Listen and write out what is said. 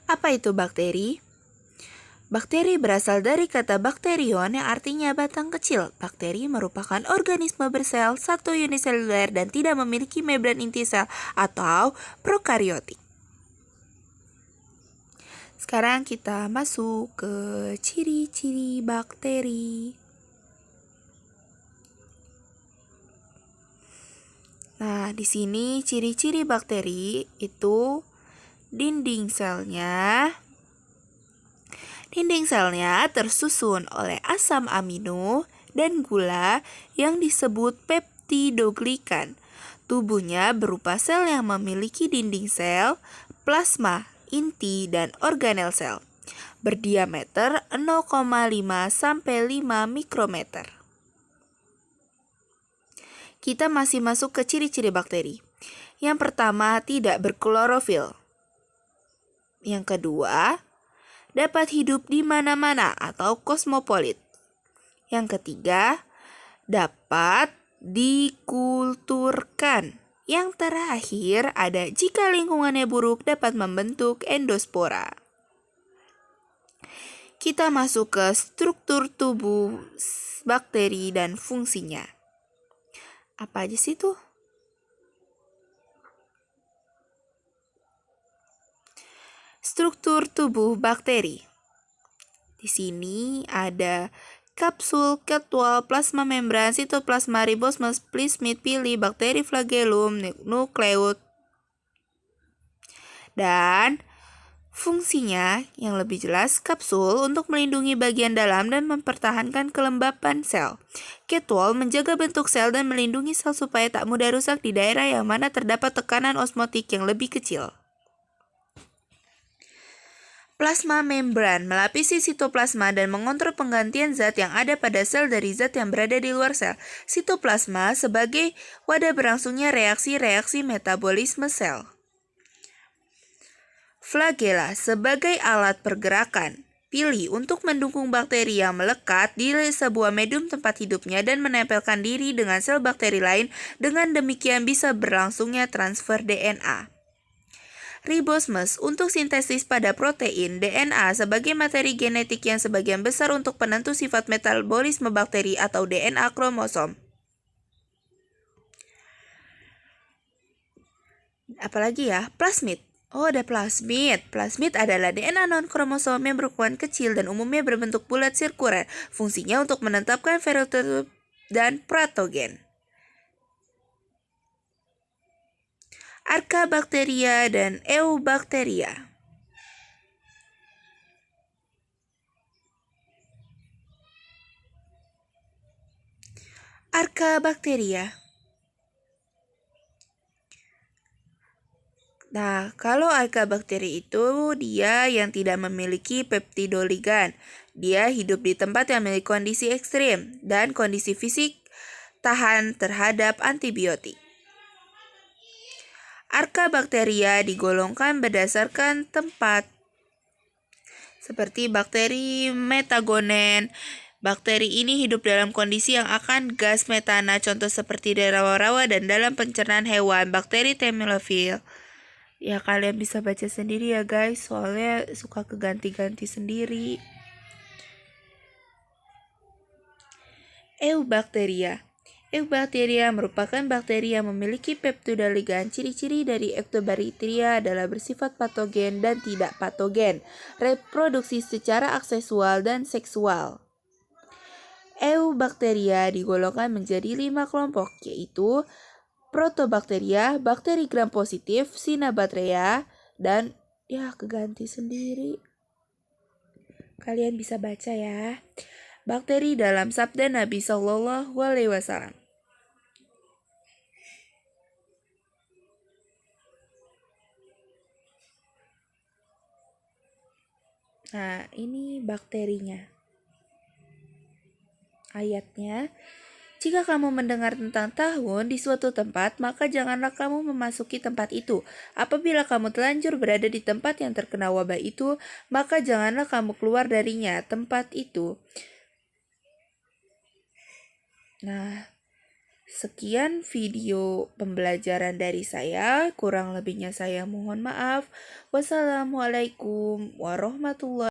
Apa itu bakteri? Bakteri berasal dari kata bakterion yang artinya batang kecil. Bakteri merupakan organisme bersel, satu uniseluler dan tidak memiliki membran inti sel atau prokariotik. Sekarang kita masuk ke ciri-ciri bakteri. Nah, di sini ciri-ciri bakteri itu dinding selnya tersusun oleh asam amino dan gula yang disebut peptidoglikan. Tubuhnya berupa sel yang memiliki dinding sel, plasma, inti, dan organel sel. Berdiameter 0,5 sampai 5 mikrometer. Kita masih masuk ke ciri-ciri bakteri. Yang pertama, tidak berklorofil. Yang kedua, dapat hidup di mana-mana atau kosmopolit. Yang ketiga, dapat dikulturkan. Yang terakhir, ada jika lingkungannya buruk dapat membentuk endospora. Kita masuk ke struktur tubuh bakteri dan fungsinya. Apa aja sih tuh? Struktur tubuh bakteri. Di sini ada kapsul, ketwal, plasma membran, sitoplasma, ribosoma, plasmid, pili, bakteri flagellum, nukleus. Dan fungsinya yang lebih jelas, kapsul untuk melindungi bagian dalam dan mempertahankan kelembapan sel. Ketwal menjaga bentuk sel dan melindungi sel supaya tak mudah rusak di daerah yang mana terdapat tekanan osmotik yang lebih kecil. Plasma membran melapisi sitoplasma dan mengontrol penggantian zat yang ada pada sel dari zat yang berada di luar sel. Sitoplasma sebagai wadah berlangsungnya reaksi-reaksi metabolisme sel. Flagella sebagai alat pergerakan. Pili untuk mendukung bakteri yang melekat di sebuah medium tempat hidupnya dan menempelkan diri dengan sel bakteri lain. Dengan demikian bisa berlangsungnya transfer DNA. Ribosomes untuk sintesis pada protein. DNA sebagai materi genetik yang sebagian besar untuk penentu sifat metabolisme bakteri atau DNA kromosom. Apalagi ya? Plasmid. Oh, ada plasmid. Plasmid adalah DNA non-kromosom yang berukuran kecil dan umumnya berbentuk bulat sirkuler. Fungsinya untuk menetapkan ferotip dan patogen. Archaebacteria dan Eubacteria. Archaebacteria. Nah, kalau Archaebakteri itu dia yang tidak memiliki peptidoligan. Dia hidup di tempat yang memiliki kondisi ekstrim dan kondisi fisik tahan terhadap antibiotik. Archaebacteria digolongkan berdasarkan tempat, seperti bakteri metagonen. Bakteri ini hidup dalam kondisi yang akan gas metana, contoh seperti di rawa-rawa dan dalam pencernaan hewan. Bakteri Thermophil. Ya kalian bisa baca sendiri ya guys, soalnya suka keganti-ganti sendiri. Eubacteria. Eubacteria merupakan bakteri yang memiliki peptidoligan. Ciri-ciri dari Eubacteria adalah bersifat patogen dan tidak patogen, reproduksi secara asexual dan seksual. Eubacteria digolongkan menjadi 5 kelompok, yaitu Protobacteria, bakteri gram positif, Cyanobacteria, dan ya keganti sendiri. Kalian bisa baca ya. Bakteri dalam sabda Nabi Shallallahu Alaihi Wasallam. Nah, ini bakterinya. Ayatnya, jika kamu mendengar tentang tahun di suatu tempat, maka janganlah kamu memasuki tempat itu. Apabila kamu telanjur berada di tempat yang terkena wabah itu, maka janganlah kamu keluar darinya, tempat itu. Nah, Sekian video pembelajaran dari saya, kurang lebihnya saya mohon maaf. Wassalamualaikum warahmatullahi